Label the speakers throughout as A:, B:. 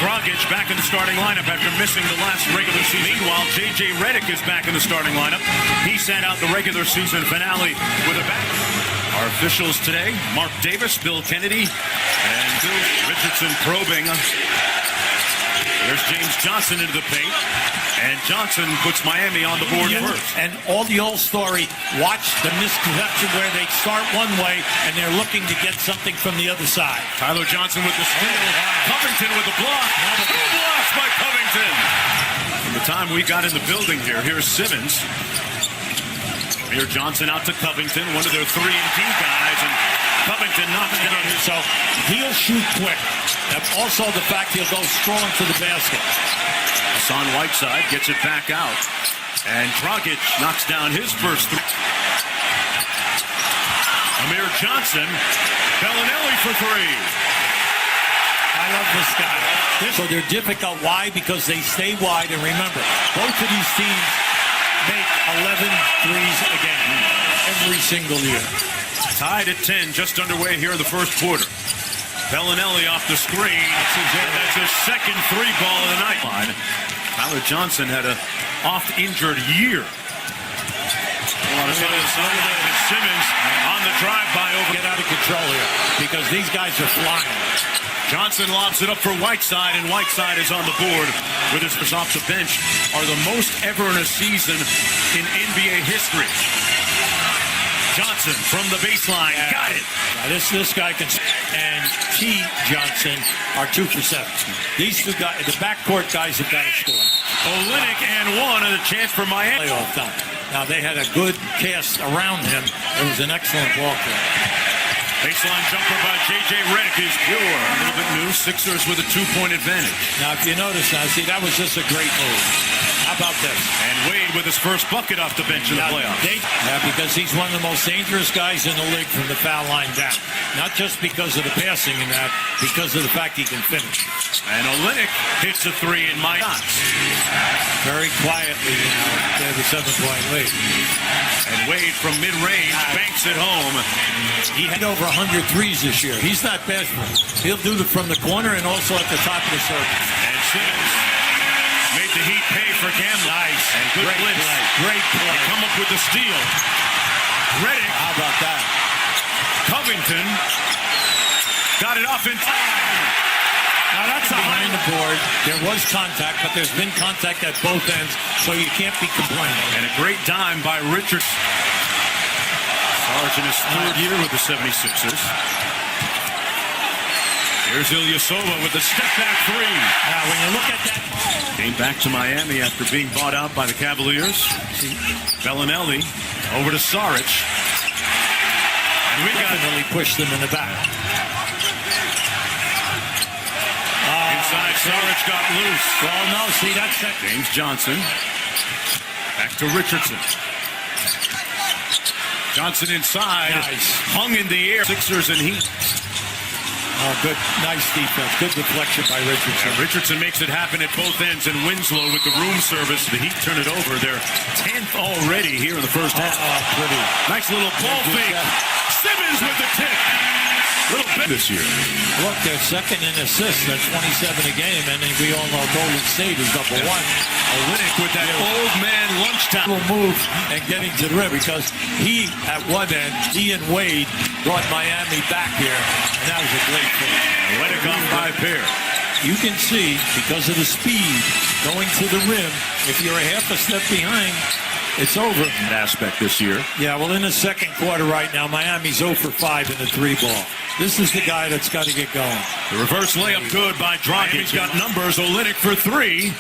A: Dragic back in the starting lineup after missing the last regular season. Meanwhile, J.J. Redick is back in the starting lineup. He sat out the regular season finale with a back. Our officials today, Mark Davis, Bill Kennedy, and Bill Richardson probing. There's James Johnson into the paint, and Johnson puts Miami on the board first.
B: And all the old story, watch the misconception where they start one way and they're looking to get something from the other side.
A: Tyler Johnson with the steal. Covington with the block. Two blocks by Covington. From the time we got in the building here, here's Simmons. Here Johnson out to Covington, one of their 3-and-D guys, and Covington knocks it down.
B: So he'll shoot quick. That's also the fact he'll go strong to the basket.
A: Hassan Whiteside gets it back out, and Dragic knocks down his first three. Amir Johnson, Bellinelli for three.
B: I love this guy. So they're difficult. Why? Because they stay wide. And remember, both of these teams make 11 threes a game every single year.
A: Tied at 10, just underway here in the first quarter. Bellinelli off the screen. That's his second three ball of the night. Tyler Johnson had an oft-injured year. Simmons on the drive-by over.
B: Get out of control here because these guys are flying.
A: Johnson lobs it up for Whiteside, and Whiteside is on the board with his first off the bench. Are the most ever in a season in NBA history. Johnson from the baseline, got it.
B: This guy can, and T. Johnson are 2 for 7. These two guys, the backcourt guys, have got to score.
A: Olynyk and one, and a chance for Miami.
B: Playoff time. Now they had a good cast around him. It was an excellent ball game.
A: Baseline jumper by J.J. Redick is pure. A little bit new. Sixers with a 2-point advantage.
B: Now, if you notice, see, that was just a great move. How about this?
A: And Wade with his first bucket off the bench in the playoffs.
B: Because he's one of the most dangerous guys in the league from the foul line down. Not just because of the passing and that, because of the fact he can finish.
A: And Olynyk hits a three in my shots.
B: Very quietly now, they have a 7-point lead.
A: And Wade from mid-range banks it home.
B: He had over 100 threes this year. He's not bashful. He'll do it from the corner and also at the top of the circle.
A: And Simmons made the Heat pay for Gamble.
B: Nice.
A: And good
B: Great
A: blitz.
B: play. Great play.
A: They come up with the steal. Redick.
B: How about that?
A: Covington got it off in time.
B: Now that's behind the board. There was contact, but there's been contact at both ends, so you can't be complaining.
A: And a great dime by Richards. Sarge in his third year with the 76ers. Here's Ilyasova with the step-back three.
B: Now, when you look at that...
A: Came back to Miami after being bought out by the Cavaliers. Bellinelli over to Sarge. And we
B: definitely pushed them in the back.
A: Inside, Sarge got loose.
B: Well, no, see, that's that.
A: James Johnson. Back to Richardson. Johnson inside.
B: Nice.
A: Hung in the air. Sixers and Heat.
B: Oh, good. Nice defense. Good deflection by Richardson.
A: Yeah, Richardson makes it happen at both ends, and Winslow with the room service. The Heat turn it over. They're 10th already here in the first half.
B: Pretty.
A: Nice little ball fake. Simmons with the tip. Little bit this year.
B: Look, they're second in assists. That's 27 a game, and then we all know Golden State is number one.
A: Olynyk with that old man lunchtime.
B: Will move and getting to the rim because he, at one end, he and Wade brought Miami back here, and that was a great play.
A: Olynyk off by a pair.
B: You can see, because of the speed going to the rim, if you're a half a step behind, it's over.
A: That aspect this year.
B: Yeah, well, in the second quarter right now, Miami's 0 for 5 in the 3-ball. This is the guy that's got to get going.
A: The reverse layup good by Dragic. He's got numbers. Olynyk for 3.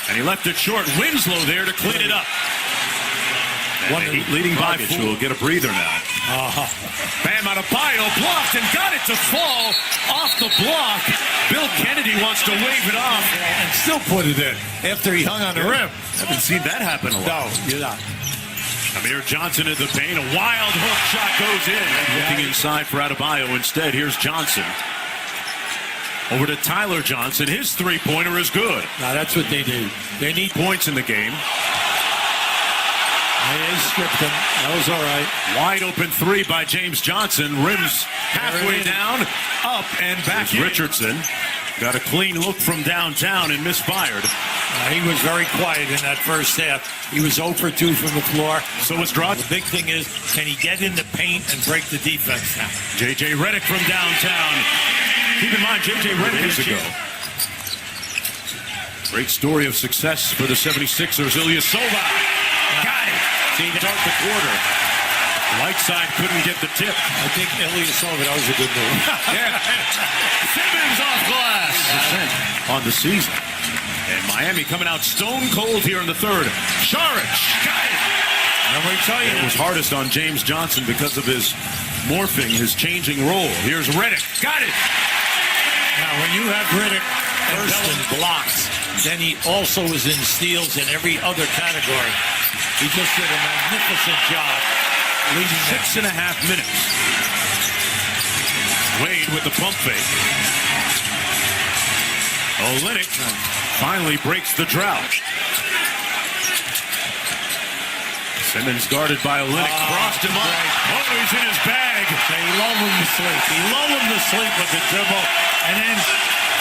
A: And he left it short. Winslow there to clean it up. And the Heat leading by 4. Will get a breather now. Bam Adebayo blocked and got it to fall off the block. Bill Kennedy wants to wave it off.
B: And still put it in after he hung on the rim.
A: Haven't seen that happen a lot.
B: No, you're not.
A: Amir Johnson in the paint. A wild hook shot goes in. Looking inside for Adebayo instead. Here's Johnson. Over to Tyler Johnson. His three-pointer is good.
B: Now that's what they do. They need
A: points in the game.
B: They stripped him. That was all right.
A: Wide open three by James Johnson. Rims halfway down, up and back. Richardson. got a clean look from downtown and misfired.
B: He was very quiet in that first half. He was 0 for 2 from the floor.
A: So was Dragic.
B: The big thing is, can he get in the paint and break the defense down?
A: J.J. Redick from downtown. Keep in mind, J.J. Redick years ago. Great story of success for the 76ers. Ilyasova. Got it. See, start the quarter. Whiteside couldn't get the tip.
B: I think Ilyasova, that was a good move.
A: Yeah. Simmons off glass. On the season. And Miami coming out stone cold here in the third. Saric. Got it.
B: Remember,
A: It was hardest on James Johnson because of his morphing, his changing role. Here's Redick. Got it.
B: Now, when you have Redick first in blocks, then he also was in steals in every other category. He just did a magnificent job leading
A: 6.5 minutes. Wade with the pump fake. Olynyk finally breaks the drought. Simmons guarded by Olynyk. Crossed him up. Oh, he's in his bag.
B: They lull him to sleep. He lulled him to sleep with the dribble. And then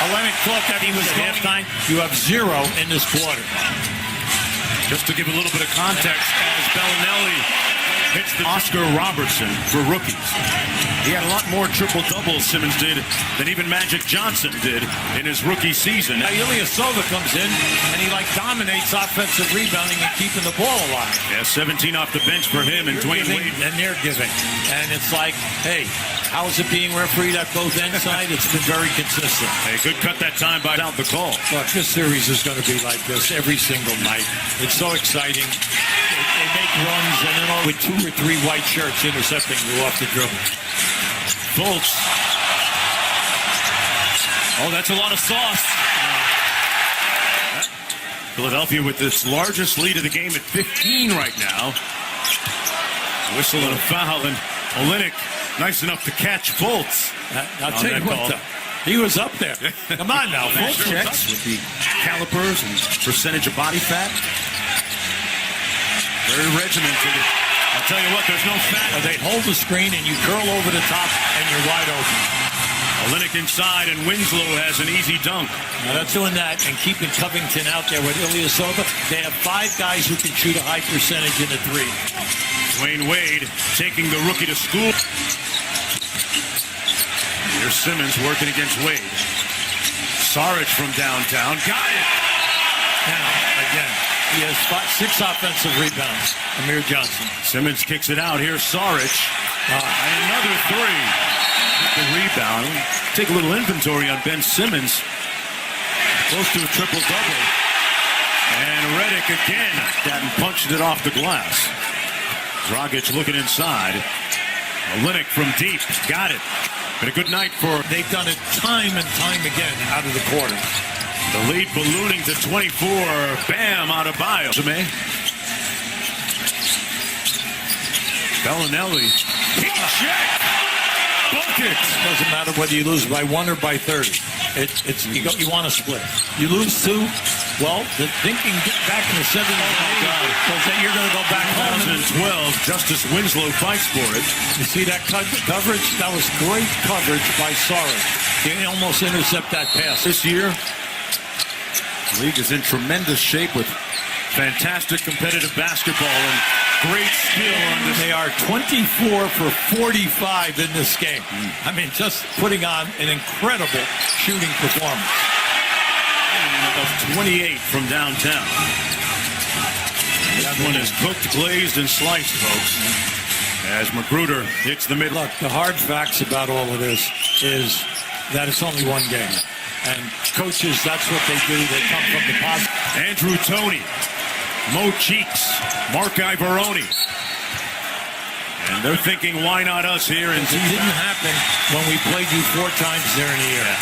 B: Olynyk thought that he was at halftime. You have 0 in this quarter.
A: Just to give a little bit of context, as Bellinelli hits the Oscar Robertson for rookies. He had a lot more triple-doubles, Simmons did, than even Magic Johnson did in his rookie season.
B: Now, Ilyasova comes in, and he, dominates offensive rebounding and keeping the ball alive.
A: Yeah, 17 off the bench for him and Dwayne Wade.
B: And they're giving. And it's like, hey, how is it being refereed at both ends side? It's been very consistent.
A: Hey, good cut that time by out the call.
B: Look, this series is going to be like this every single night. It's so exciting. They make runs, and then with 2 or 3 white shirts intercepting you off the dribble.
A: Fultz. Oh, that's a lot of sauce. Philadelphia with this largest lead of the game at 15 right now. Whistle and a foul, and Olynyk nice enough to catch Fultz.
B: I'll tell you what, he was up there. Come on now, Fultz.
A: Checks with the calipers and percentage of body fat. Very regimented. I'll tell you what, there's no fat.
B: They hold the screen and you curl over the top and you're wide open.
A: Olynyk inside and Winslow has an easy dunk.
B: Now that's doing that and keeping Covington out there with Ilyasova. They have 5 guys who can shoot a high percentage in the 3.
A: Dwayne Wade taking the rookie to school. Here's Simmons working against Wade. Saric from downtown. Got it.
B: Now, again, he has 6 offensive rebounds. Amir Johnson.
A: Simmons kicks it out. Here's Saric. And another 3. The rebound. Take a little inventory on Ben Simmons. Close to a triple-double. And Redick again. That punched it off the glass. Dragic looking inside. Olynyk from deep. Got it. Been a good night for...
B: They've done it time and time again out of the quarter.
A: The lead ballooning to 24. Bam, out of bio. Bellinelli. Heat check. Bucket.
B: Doesn't matter whether you lose by 1 or by 30. You want to split. You lose 2. Well, the thinking back in the 70s was that you're going to go back home.
A: 2012, Justice Winslow fights for it.
B: You see that coverage? That was great coverage by Saric. He almost intercept that pass.
A: This year, the league is in tremendous shape with fantastic competitive basketball and great skill on this.
B: They are 24 for 45 in this game. I mean, just putting on an incredible shooting performance.
A: Of 28 from downtown. That one is cooked, glazed, and sliced, folks. As Magruder hits the mid.
B: Look, the hard facts about all of this is that it's only one game. And coaches, that's what they do. They come from the positive.
A: Andrew Toney, Mo Cheeks, Mark Ivoroni. And they're thinking, why not us here? And
B: it didn't happen when we played you 4 times during the year.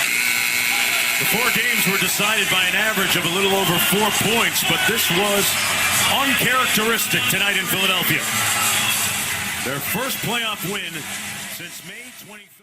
A: The 4 games were decided by an average of a little over 4 points, but this was uncharacteristic tonight in Philadelphia. Their first playoff win since May 24th.